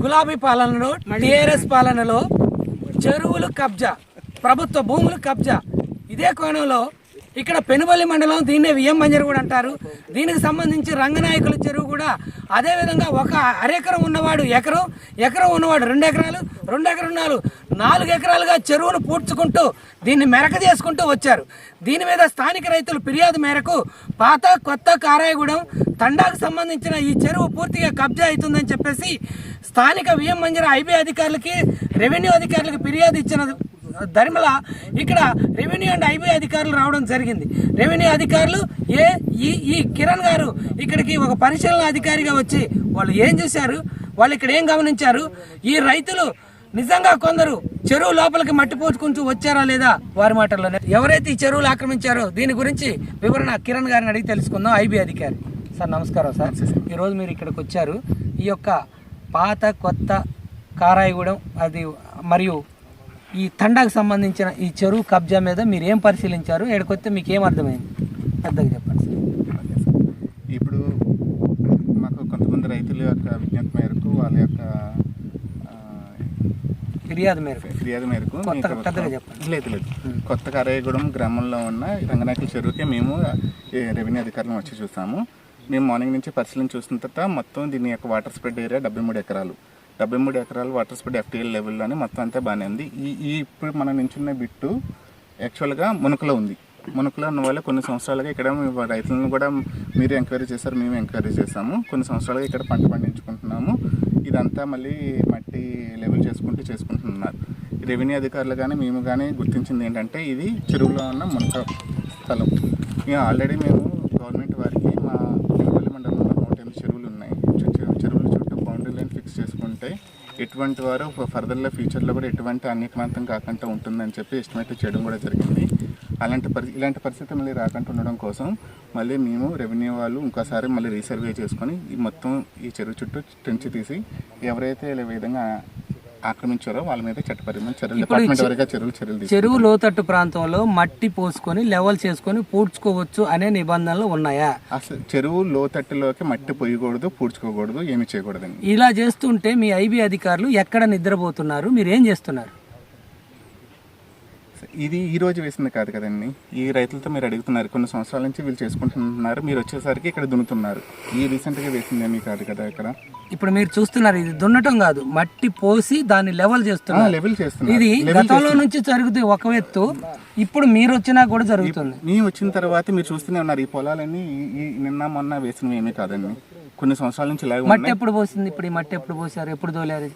గులాబీ పాలనలో టీఆర్ఎస్ పాలనలో చెరువులు కబ్జా, ప్రభుత్వ భూములు కబ్జా. ఇదే కోణంలో ఇక్కడ పెనుబల్లి మండలం, దీన్నే విఎం బంజర్ కూడా అంటారు. దీనికి సంబంధించి రంగనాయకుల చెరువు కూడా అదేవిధంగా ఒక అరెకరం ఉన్నవాడు ఎకరం ఉన్నవాడు 2 ఎకరాలు 4 ఎకరాలుగా చెరువును పూడ్చుకుంటూ దీన్ని మెరక చేసుకుంటూ వచ్చారు. దీని మీద స్థానిక రైతులు ఫిర్యాదు మేరకు పాత కొత్త కారాయగూడెం తండాకు సంబంధించిన ఈ చెరువు పూర్తిగా కబ్జా అవుతుందని చెప్పేసి స్థానిక విఎం బంజర్ ఐబీ అధికారులకి, రెవెన్యూ అధికారులకి ఫిర్యాదు ఇచ్చిన ధర్మల ఇక్కడ రెవెన్యూ అండ్ ఐబీ అధికారులు రావడం జరిగింది. రెవెన్యూ అధికారులు ఈ కిరణ్ గారు ఇక్కడికి ఒక పరిశీలన అధికారిగా వచ్చి వాళ్ళు ఏం చూశారు, వాళ్ళు ఇక్కడ ఏం గమనించారు, ఈ రైతులు నిజంగా కొందరు చెరువు లోపలికి మట్టి పోసుకుంటూ వచ్చారా లేదా వారి మాటల్లోనే. ఎవరైతే ఈ చెరువులు ఆక్రమించారో దీని గురించి వివరణ కిరణ్ గారిని అడిగి తెలుసుకుందాం. ఐబీ అధికారి సార్, నమస్కారం సార్. ఈరోజు మీరు ఇక్కడికి వచ్చారు. ఈ యొక్క పాత కొత్త కారాయగూడెం అది మరియు ఈ తండాకు సంబంధించిన ఈ చెరువు కబ్జా మీద మీరు ఏం పరిశీలించారు, ఎక్కడికొస్తే మీకు ఏం అర్థమైంది పెద్దగా చెప్పండి సార్. ఇప్పుడు మాకు కొంతమంది రైతుల యొక్క విజ్ఞప్తి మేరకు, వాళ్ళ యొక్క ఫిర్యాదు మేరకు పెద్దగా చెప్పండి. లేదు కొత్త కారాయగూడెం గ్రామంలో ఉన్న రంగనాయకుల చెరువుకి మేము రెవెన్యూ అధికారులను వచ్చి చూసాము. మేము మార్నింగ్ నుంచి పరిశీలన చూసిన తర్వాత మొత్తం దీని యొక్క వాటర్ స్ప్రెడ్ ఏరియా 73 ఎకరాలు. 73 ఎకరాలు వాటర్ స్ప్రెడ్ FTL లెవెల్లోనే మొత్తం అంతా బాగానే ఉంది. ఇప్పుడు మనం నించున్న బిట్టు యాక్చువల్గా మునుకలో ఉంది. మునుకలో ఉన్న వల్ల కొన్ని సంవత్సరాలుగా ఇక్కడ రైతులను కూడా మీరు ఎంక్వైరీ చేశారు, మేము ఎంక్వైరీ చేసాము. కొన్ని సంవత్సరాలుగా ఇక్కడ పంట పండించుకుంటున్నాము. ఇదంతా మళ్ళీ మట్టి లెవెల్ చేసుకుంటున్నారు. రెవెన్యూ అధికారులు కానీ మేము కానీ గుర్తించింది ఏంటంటే ఇది చెరువులో ఉన్న మునక స్థలం. ఆల్రెడీ మేము గవర్నమెంట్ వారికి మా పెనుబల్లి మండలంలో 108 చెరువులు ఉన్నాయి. చెరువుల చుట్టూ బౌండరీ లైన్ ఫిక్స్ చేసుకుంటే ఎటువంటి వారు ఫర్దర్లో ఫ్యూచర్లో కూడా ఎటువంటి అన్యక్రాంతం కాకుండా ఉంటుందని చెప్పి ఎస్టిమేట్ చేయడం కూడా జరిగింది. ఇలాంటి పరిస్థితి మళ్ళీ రాకుండా ఉండడం కోసం మళ్ళీ మేము రెవెన్యూ వాళ్ళు ఇంకోసారి మళ్ళీ రీసర్వే చేసుకొని మొత్తం ఈ చెరువు చుట్టూ టెంచి తీసి ఎవరైతే ఈ విధంగా ఆక్రమించారో వాళ్ళ మీద చట్టపరమైన చర్యలు, డిపార్ట్మెంట్ వారిగా చర్యలు. చెరువు లోతట్టు ప్రాంతంలో మట్టి పోసుకొని లెవెల్ చేసుకొని పూడ్చుకోవచ్చు అనే నిబంధనలు ఉన్నాయా? అసలు చెరువు లోతట్టులోకి మట్టి పోయకూడదు, పూడ్చుకోకూడదు, ఏమి చేయకూడదండి. ఇలా చేస్తుంటే మీ ఐబీ అధికారులు ఎక్కడ నిద్రపోతున్నారు, మీరు ఏం చేస్తున్నారు? ఇది ఈ రోజు వేసింది కాదు కదండి. ఈ రైతులతో మీరు అడుగుతున్నారు, కొన్ని సంవత్సరాల నుంచి వీళ్ళు చేసుకుంటున్నారు. మీరు వచ్చేసరికి ఇక్కడ దున్నుతున్నారు. ఈ రీసెంట్గా వేసింది ఏమీ కాదు కదా. ఇక్కడ ఇప్పుడు మీరు చూస్తున్నారు, ఇది దున్నటం కాదు, మట్టి పోసి దాన్ని లెవెల్ చేస్తున్నారు. ఇది గతంలో నుంచి జరుగుతుంది ఒక ఎత్తు, ఇప్పుడు మీరు వచ్చినా కూడా జరుగుతుంది. మేము వచ్చిన తర్వాత మీరు చూస్తూనే ఉన్నారు. ఈ పొలాలన్నీ నిన్న మొన్న వేసినవి ఏమీ కాదండి. కొన్ని సంవత్సరాల నుంచి మట్టి ఎప్పుడు పోసింది? ఇప్పుడు ఈ మట్టి ఎప్పుడు పోసారు, ఎప్పుడు తోలారు?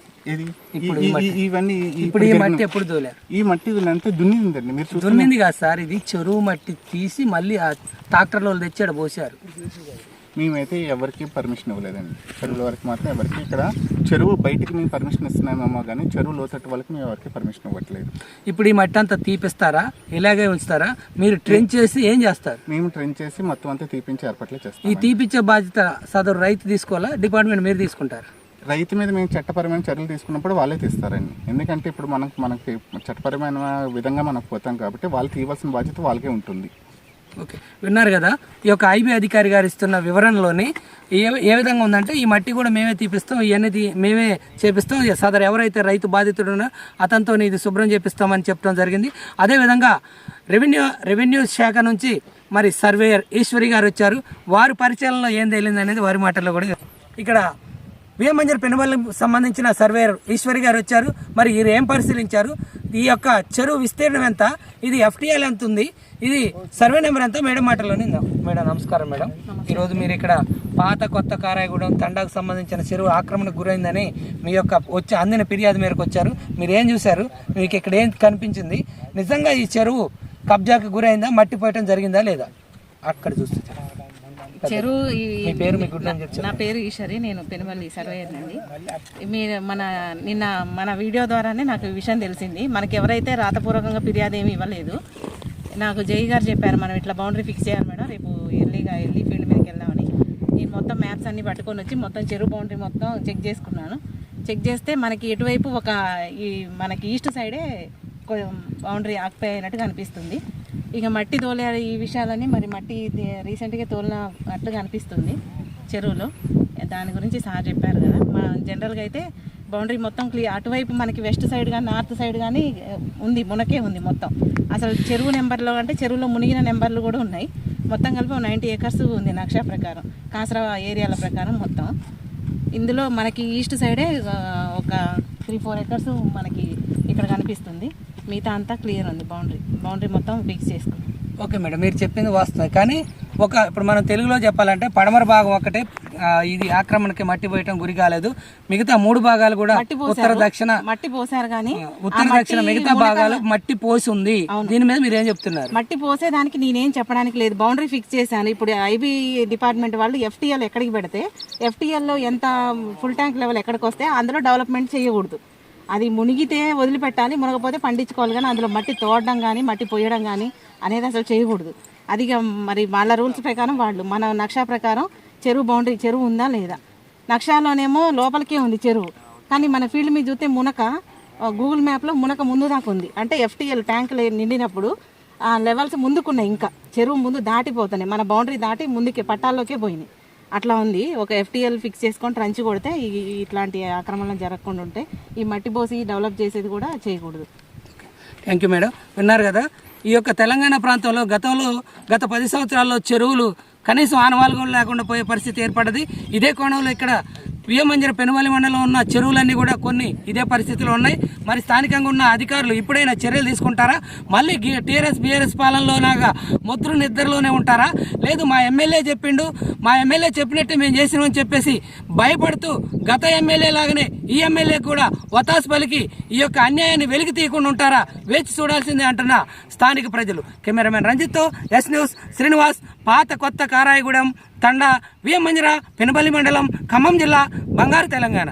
ఇవన్నీ ఇప్పుడు ఈ మట్టి ఎప్పుడు తోలారు? ఈ మట్టి అంతా దున్నిందండి. మీరు దున్నింది కాదు సార్, ఇది చెరువు మట్టి తీసి మళ్ళీ ఆ ట్రాక్టర్లో తెచ్చాడు పోసారు. మేమైతే ఎవరికి పర్మిషన్ ఇవ్వలేదండి. చెరువుల వరకు మాత్రం ఎవరికి, ఇక్కడ చెరువు బయటికి మేము పర్మిషన్ ఇస్తున్నామేమో కానీ చెరువు లోతట్టు వాళ్ళకి మేము ఎవరికి పర్మిషన్ ఇవ్వట్లేదు. ఇప్పుడు ఈ మట్టి అంతా తీపిస్తారా, ఇలాగే ఉంచుతారా? మీరు ట్రెంచ్ చేసి ఏం చేస్తారు? మేము ట్రెంచ్ చేసి మొత్తం అంతా తీపించి ఏర్పాట్లు చేస్తాం. ఈ తీపిచ్చే బాధ్యత సదరు రైతు తీసుకోవాలా, డిపార్ట్మెంట్ మీరు తీసుకుంటారు? రైతు మీద మేము చట్టపరమైన చర్యలు తీసుకున్నప్పుడు వాళ్ళే తీస్తారండి. ఎందుకంటే ఇప్పుడు మనకి చట్టపరమైన విధంగా మనకు పోతాం కాబట్టి వాళ్ళు తీయవలసిన బాధ్యత వాళ్ళకే ఉంటుంది. ఓకే, విన్నారు కదా. ఈ యొక్క ఐబీ అధికారి గారు ఇస్తున్న వివరణలోని ఏ విధంగా ఉందంటే, ఈ మట్టి కూడా మేమే తీపిస్తాం, ఇవన్నీ మేమే చేపిస్తాం, సదరు ఎవరైతే రైతు బాధితుడునో అతనితో ఇది శుభ్రం చేపిస్తామని చెప్పడం జరిగింది. అదేవిధంగా రెవెన్యూ శాఖ నుంచి మరి సర్వేయర్ ఈశ్వరి గారు వచ్చారు. వారి పరిచయంలో ఏం తేలింది అనేది వారి మాటల్లో కూడా. ఇక్కడ విఎం బంజర్ పెనుబల్లి సంబంధించిన సర్వేయర్ ఈశ్వరి గారు వచ్చారు. మరి వీరు ఏం పరిశీలించారు, ఈ యొక్క చెరువు విస్తీర్ణం ఎంత, ఇది FTL ఎంత ఉంది, ఇది సర్వే నెంబర్ ఎంత, మేడం మాటల్లోనే. మేడం నమస్కారం. మేడం, ఈరోజు మీరు ఇక్కడ పాత కొత్త కారాయగూడెం తండాకు సంబంధించిన చెరువు ఆక్రమణకు గురైందని మీ యొక్క అందిన ఫిర్యాదు మేరకు వచ్చారు. మీరు ఏం చూశారు, మీకు ఇక్కడ ఏం కనిపించింది, నిజంగా ఈ చెరువు కబ్జాకు గురైందా, మట్టి పోయటం జరిగిందా లేదా? అక్కడ చూస్తే చెరువు. నా పేరు ఈశ్వరి, నేను పెనుబల్లి సర్వేయర్ అండి. మీరు నిన్న మన వీడియో ద్వారానే నాకు ఈ విషయం తెలిసింది. మనకి ఎవరైతే రాతపూర్వకంగా ఫిర్యాదు ఏమి ఇవ్వలేదు. నాకు జై గారు చెప్పారు, మనం ఇట్లా బౌండరీ ఫిక్స్ చేయాలి మేడం, రేపు వెళ్ళి ఫీల్డ్ మీదకి వెళ్దామని. నేను మొత్తం మ్యాప్స్ అన్ని పట్టుకొని వచ్చి మొత్తం చెరువు బౌండరీ మొత్తం చెక్ చేసుకున్నాను. చెక్ చేస్తే మనకి ఎటువైపు మనకి ఈస్ట్ సైడే బౌండరీ ఆక్యుపై అయినట్టుగా అనిపిస్తుంది. ఇక మట్టి తోలే ఈ విషయాలన్నీ మరి మట్టి రీసెంట్గా తోలినట్టుగా అనిపిస్తుంది చెరువులో. ఎంత దాని గురించి సార్ చెప్పారు కదా. మా జనరల్గా అయితే బౌండరీ మొత్తం క్లియర్, అటువైపు మనకి వెస్ట్ సైడ్ కానీ నార్త్ సైడ్ కానీ ఉంది, మునకే ఉంది మొత్తం. అసలు చెరువు నెంబర్లో అంటే చెరువులో మునిగిన నెంబర్లు కూడా ఉన్నాయి. మొత్తం కలిపి 90 acres ఉంది నక్షా ప్రకారం, కాసరా ఏరియాల ప్రకారం మొత్తం. ఇందులో మనకి ఈస్ట్ సైడే ఒక 3-4 acres మనకి ఇక్కడ కనిపిస్తుంది. మిగతా అంతా క్లియర్ ఉంది. బౌండరీ మొత్తం ఫిక్స్ చేసుకుంది. ఓకే మేడం, మీరు చెప్పింది వాస్తవం. కానీ ఇప్పుడు మనం తెలుగులో చెప్పాలంటే పడమర భాగం ఒకటే ఇది ఆక్రమణకి మట్టి పోయటం గురి కాలేదు. మిగతా 3 భాగాలు కూడా ఉత్తర దక్షిణ మట్టి పోసారు, కానీ ఉత్తర దక్షిణ మిగతా భాగాలు మట్టి పోసి ఉంది. దీని మీద మీరు ఏం చెప్తున్నారు? మట్టి పోసేదానికి నేనేం చెప్పడానికి లేదు, బౌండరీ ఫిక్స్ చేశాను. ఇప్పుడు ఐబీ డిపార్ట్మెంట్ వాళ్ళు FTL ఎక్కడికి పెడితే FTLలో ఎంత ఫుల్ ట్యాంక్ లెవెల్ ఎక్కడికి వస్తే అందులో డెవలప్మెంట్ చేయకూడదు. అది మునిగితే వదిలిపెట్టాలి, మునగపోతే పండించుకోవాలి. కానీ అందులో మట్టి తోడడం కానీ మట్టి పోయడం కానీ అనేది అసలు చేయకూడదు. అది మరి వాళ్ళ రూల్స్ ప్రకారం వాళ్ళు, మన నక్షా ప్రకారం చెరువు బౌండరీ చెరువు ఉందా లేదా. నక్షాలోనేమో లోపలికే ఉంది చెరువు, కానీ మన ఫీల్డ్ మీద చూస్తే మునక గూగుల్ మ్యాప్లో మునక ముందు దాకా ఉంది. అంటే FTL ట్యాంకులు నిండినప్పుడు ఆ లెవెల్స్ ముందుకున్నాయి, ఇంకా చెరువు ముందు దాటిపోతున్నాయి. మన బౌండరీ దాటి ముందుకే పట్టాల్లోకే పోయినాయి. అట్లా ఉంది. ఒక FTL ఫిక్స్ చేసుకొని ట్రంచి కొడితే ఇట్లాంటి ఆక్రమణలు జరగకుండా ఉంటే ఈ మట్టి పోసి డెవలప్ చేసేది కూడా చేయకూడదు. Thank you madam. విన్నారు కదా, ఈ యొక్క తెలంగాణ ప్రాంతంలో గత 10 సంవత్సరాల్లో చెరువులు కనీసం ఆనవాళ్ళు కూడా లేకుండా పోయే పరిస్థితి ఏర్పడ్డది. ఇదే కోణంలో ఇక్కడ వియ్యమంజర పెనుమల్లి మండలంలో ఉన్న చెరువులన్నీ కూడా కొన్ని ఇదే పరిస్థితిలో ఉన్నాయి. మరి స్థానికంగా ఉన్న అధికారులు ఇప్పుడైనా చర్యలు తీసుకుంటారా? మళ్ళీ TRS BRS పాలనలో లాగా మొత్తం నిద్రలోనే ఉంటారా? లేదు మా ఎమ్మెల్యే చెప్పిండు, మా ఎమ్మెల్యే చెప్పినట్టు మేము చేసినామని చెప్పేసి భయపడుతూ గత ఎమ్మెల్యే లాగానే ఈ ఎమ్మెల్యే కూడా వతాసు పలికి ఈ యొక్క అన్యాయాన్ని వెలికి తీయకుండా ఉంటారా? వేచి చూడాల్సిందే అంటున్న స్థానిక ప్రజలు. కెమెరామెన్ రంజిత్తో S News శ్రీనివాస్, పాత కొత్త కారాయగూడెం తండా, వియ్యమంజర పెనుబల్లి మండలం, ఖమ్మం జిల్లా, బంగారు తెలంగాణ.